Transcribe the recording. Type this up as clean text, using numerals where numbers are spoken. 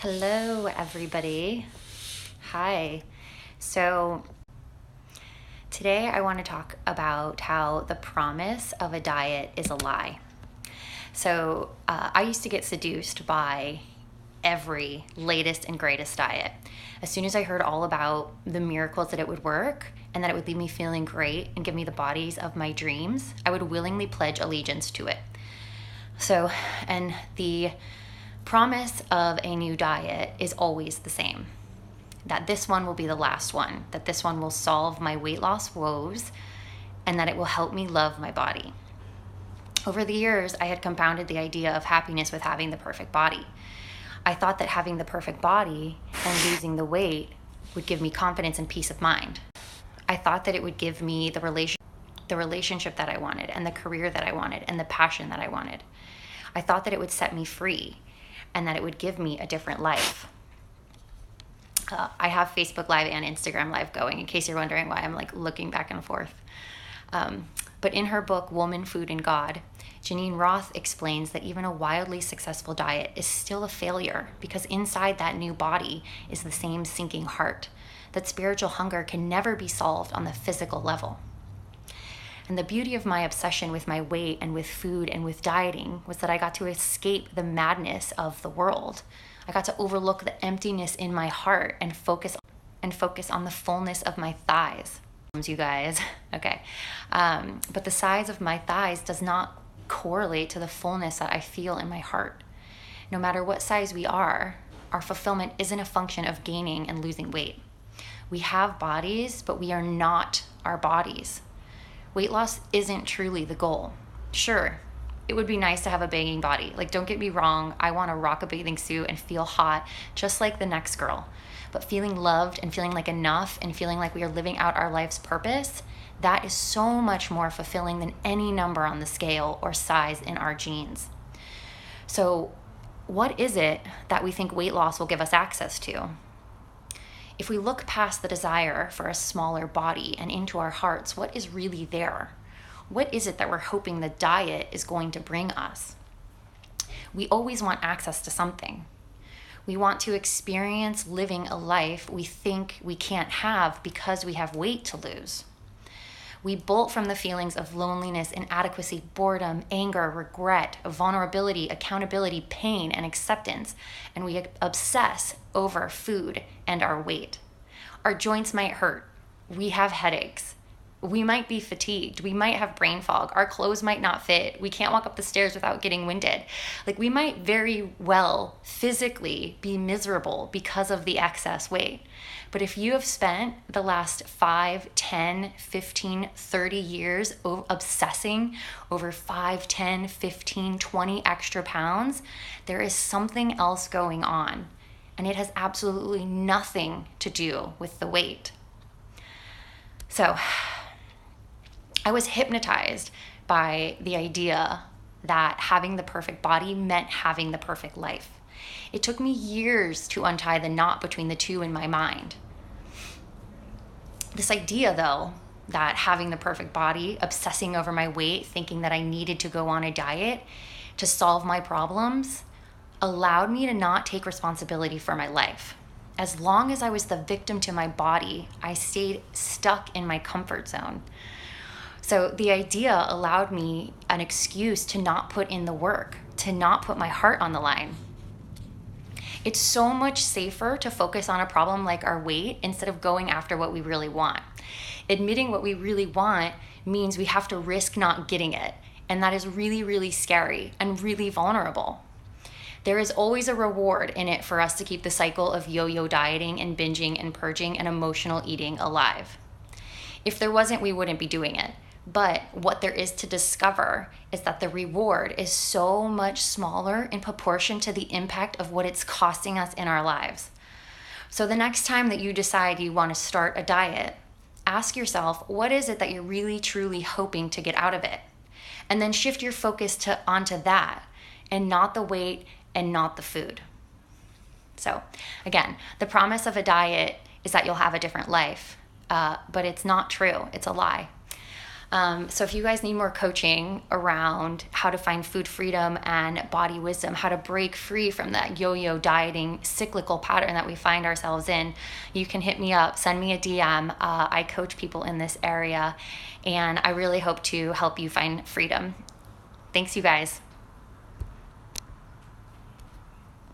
Hello, everybody. Hi. So, today I want to talk about how the promise of a diet is a lie. I used to get seduced by every latest and greatest diet. As soon as I heard all about the miracles that it would work and that it would leave me feeling great and give me the bodies of my dreams, I would willingly pledge allegiance to it. And the promise of a new diet is always the same, that this one will be the last one, that this one will solve my weight loss woes, and that it will help me love my body. Over the years, I had compounded the idea of happiness with having the perfect body. I thought that having the perfect body and losing the weight would give me confidence and peace of mind. I thought that it would give me the relationship that I wanted, and the career that I wanted, and the passion that I wanted. I thought that it would set me free and that it would give me a different life. I have Facebook Live and Instagram Live going, in case you're wondering why I'm looking back and forth. But in her book, Woman, Food, and God, Janine Roth explains that even a wildly successful diet is still a failure because inside that new body is the same sinking heart, that spiritual hunger can never be solved on the physical level. And the beauty of my obsession with my weight and with food and with dieting was that I got to escape the madness of the world. I got to overlook the emptiness in my heart and focus on the fullness of my thighs. You guys, okay. But the size of my thighs does not correlate to the fullness that I feel in my heart. No matter what size we are, our fulfillment isn't a function of gaining and losing weight. We have bodies, but we are not our bodies. Weight loss isn't truly the goal. Sure, it would be nice to have a banging body. Don't get me wrong, I want to rock a bathing suit and feel hot just like the next girl. But feeling loved and feeling like enough and feeling like we are living out our life's purpose, that is so much more fulfilling than any number on the scale or size in our genes. So, what is it that we think weight loss will give us access to? If we look past the desire for a smaller body and into our hearts, what is really there? What is it that we're hoping the diet is going to bring us? We always want access to something. We want to experience living a life we think we can't have because we have weight to lose. We bolt from the feelings of loneliness, inadequacy, boredom, anger, regret, vulnerability, accountability, pain, and acceptance, and we obsess over food and our weight. Our joints might hurt. We have headaches. We might be fatigued. We might have brain fog. Our clothes might not fit. We can't walk up the stairs without getting winded. We might very well physically be miserable because of the excess weight. But if you have spent the last 5, 10, 15, 30 years obsessing over 5, 10, 15, 20 extra pounds, there is something else going on. And it has absolutely nothing to do with the weight. So, I was hypnotized by the idea that having the perfect body meant having the perfect life. It took me years to untie the knot between the two in my mind. This idea, though, that having the perfect body, obsessing over my weight, thinking that I needed to go on a diet to solve my problems, allowed me to not take responsibility for my life. As long as I was the victim to my body, I stayed stuck in my comfort zone. So the idea allowed me an excuse to not put in the work, to not put my heart on the line. It's so much safer to focus on a problem like our weight instead of going after what we really want. Admitting what we really want means we have to risk not getting it, and that is really, really scary and really vulnerable. There is always a reward in it for us to keep the cycle of yo-yo dieting and binging and purging and emotional eating alive. If there wasn't, we wouldn't be doing it. But what there is to discover is that the reward is so much smaller in proportion to the impact of what it's costing us in our lives. So the next time that you decide you want to start a diet, ask yourself, what is it that you're really, truly hoping to get out of it? And then shift your focus onto that and not the weight and not the food. So again, the promise of a diet is that you'll have a different life, but it's not true. It's a lie. So if you guys need more coaching around how to find food freedom and body wisdom, how to break free from that yo-yo dieting cyclical pattern that we find ourselves in, you can hit me up, send me a DM. I coach people in this area, and I really hope to help you find freedom. Thanks, you guys.